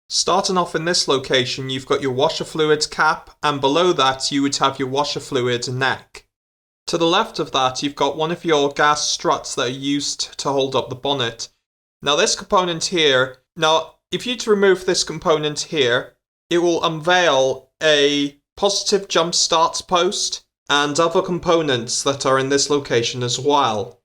Starting off in this location, you've got your washer fluid cap, and below that you would have your washer fluid neck. To the left of that, you've got one of your gas struts that are used to hold up the bonnet. Now this component here, if you remove this component here, it will unveil a positive jump start post and other components that are in this location as well.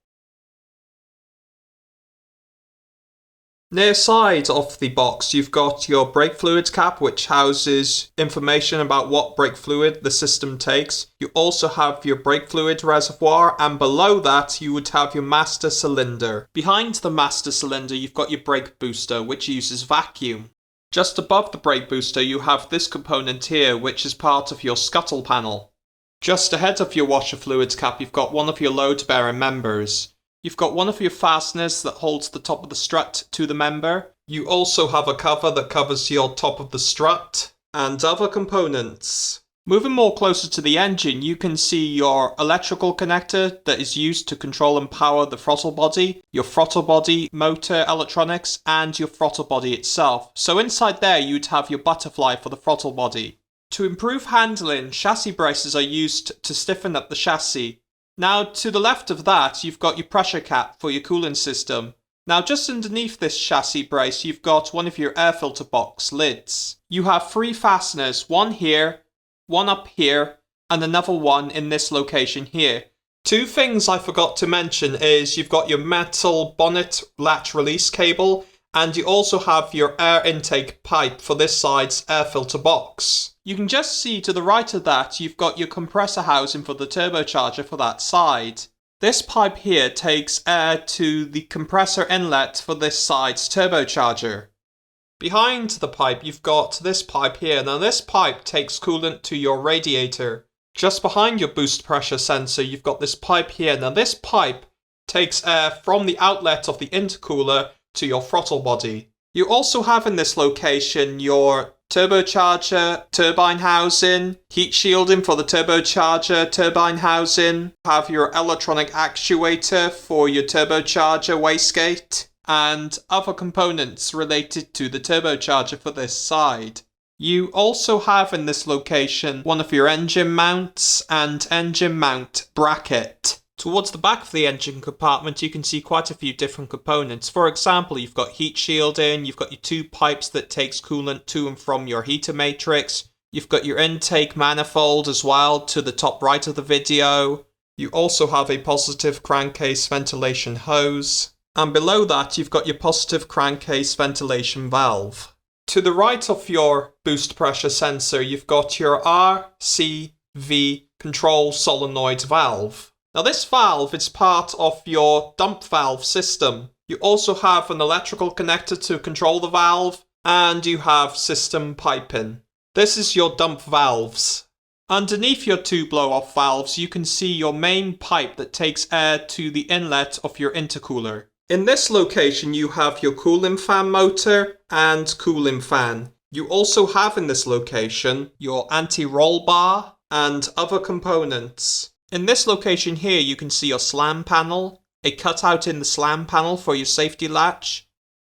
Near side of the box, you've got your brake fluid cap, which houses information about what brake fluid the system takes. You also have your brake fluid reservoir, and below that you would have your master cylinder. Behind the master cylinder, you've got your brake booster, which uses vacuum. Just above the brake booster, you have this component here, which is part of your scuttle panel. Just ahead of your washer fluids cap, you've got one of your load-bearing members. You've got one of your fasteners that holds the top of the strut to the member. You also have a cover that covers your top of the strut and other components. Moving more closer to the engine, you can see your electrical connector that is used to control and power the throttle body, your throttle body motor electronics, and your throttle body itself. So inside there you'd have your butterfly for the throttle body. To improve handling, chassis braces are used to stiffen up the chassis. Now, to the left of that, you've got your pressure cap for your cooling system. Now, just underneath this chassis brace, you've got one of your air filter box lids. You have 3 fasteners, one here, one up here, and another one in this location here. 2 things I forgot to mention is you've got your metal bonnet latch release cable, and you also have your air intake pipe for this side's air filter box. You can just see to the right of that, you've got your compressor housing for the turbocharger for that side. This pipe here takes air to the compressor inlet for this side's turbocharger. Behind the pipe, you've got this pipe here. Now this pipe takes coolant to your radiator. Just behind your boost pressure sensor, you've got this pipe here. Now this pipe takes air from the outlet of the intercooler to your throttle body. You also have in this location your turbocharger turbine housing, heat shielding for the turbocharger turbine housing, have your electronic actuator for your turbocharger wastegate, and other components related to the turbocharger for this side. You also have in this location one of your engine mounts and engine mount bracket. Towards the back of the engine compartment, you can see quite a few different components. For example, you've got heat shielding, you've got your 2 pipes that takes coolant to and from your heater matrix, you've got your intake manifold as well to the top right of the video. You also have a positive crankcase ventilation hose, and below that you've got your positive crankcase ventilation valve. To the right of your boost pressure sensor, you've got your RCV control solenoid valve. Now this valve is part of your dump valve system. You also have an electrical connector to control the valve, and you have system piping. This is your dump valves. Underneath your 2 blow-off valves, you can see your main pipe that takes air to the inlet of your intercooler. In this location, you have your cooling fan motor and cooling fan. You also have in this location your anti-roll bar and other components. In this location here, you can see your slam panel, a cutout in the slam panel for your safety latch,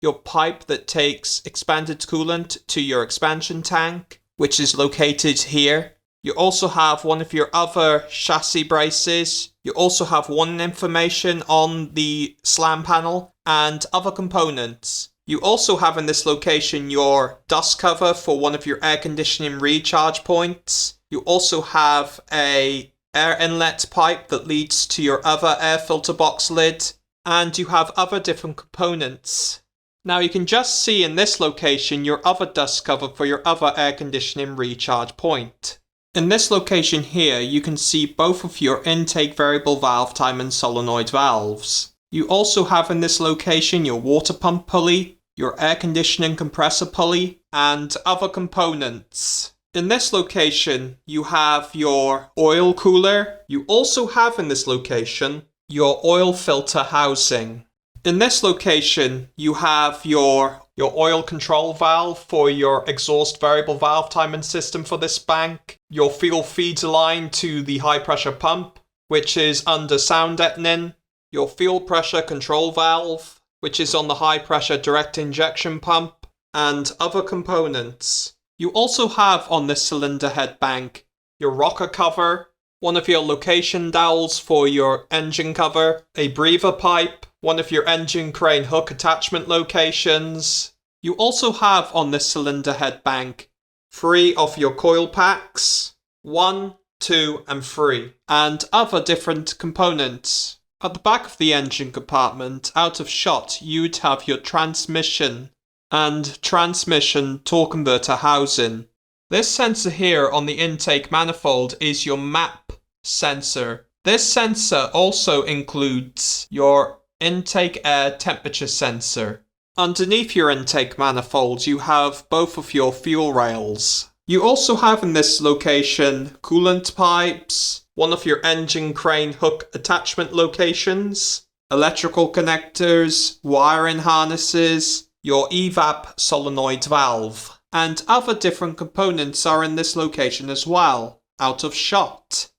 your pipe that takes expanded coolant to your expansion tank, which is located here. You also have one of your other chassis braces. You also have warning information on the slam panel and other components. You also have in this location your dust cover for one of your air conditioning recharge points. You also have a air inlet pipe that leads to your other air filter box lid, and you have other different components. Now you can just see in this location your other dust cover for your other air conditioning recharge point. In this location here, you can see both of your intake variable valve timing solenoid valves. You also have in this location your water pump pulley, your air conditioning compressor pulley, and other components. In this location, you have your oil cooler. You also have in this location your oil filter housing. In this location, you have your oil control valve for your exhaust variable valve timing system for this bank, your fuel feed line to the high pressure pump, which is under sound deadening, your fuel pressure control valve, which is on the high pressure direct injection pump, and other components. You also have on this cylinder head bank your rocker cover, one of your location dowels for your engine cover, a breather pipe, one of your engine crane hook attachment locations. You also have on this cylinder head bank 3 of your coil packs, 1, 2 and 3, and other different components. At the back of the engine compartment, out of shot, you'd have your transmission and transmission torque converter housing. This sensor here on the intake manifold is your MAP sensor. This sensor also includes your intake air temperature sensor. Underneath your intake manifold, you have both of your fuel rails. You also have in this location coolant pipes, one of your engine crane hook attachment locations, electrical connectors, wiring harnesses, your evap solenoid valve, and other different components are in this location as well, out of shot.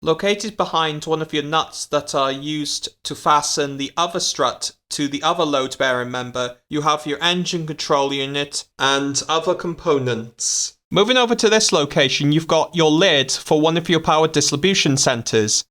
Located behind one of your nuts that are used to fasten the other strut to the other load-bearing member, you have your engine control unit and other components. Moving over to this location, you've got your lid for one of your power distribution centers.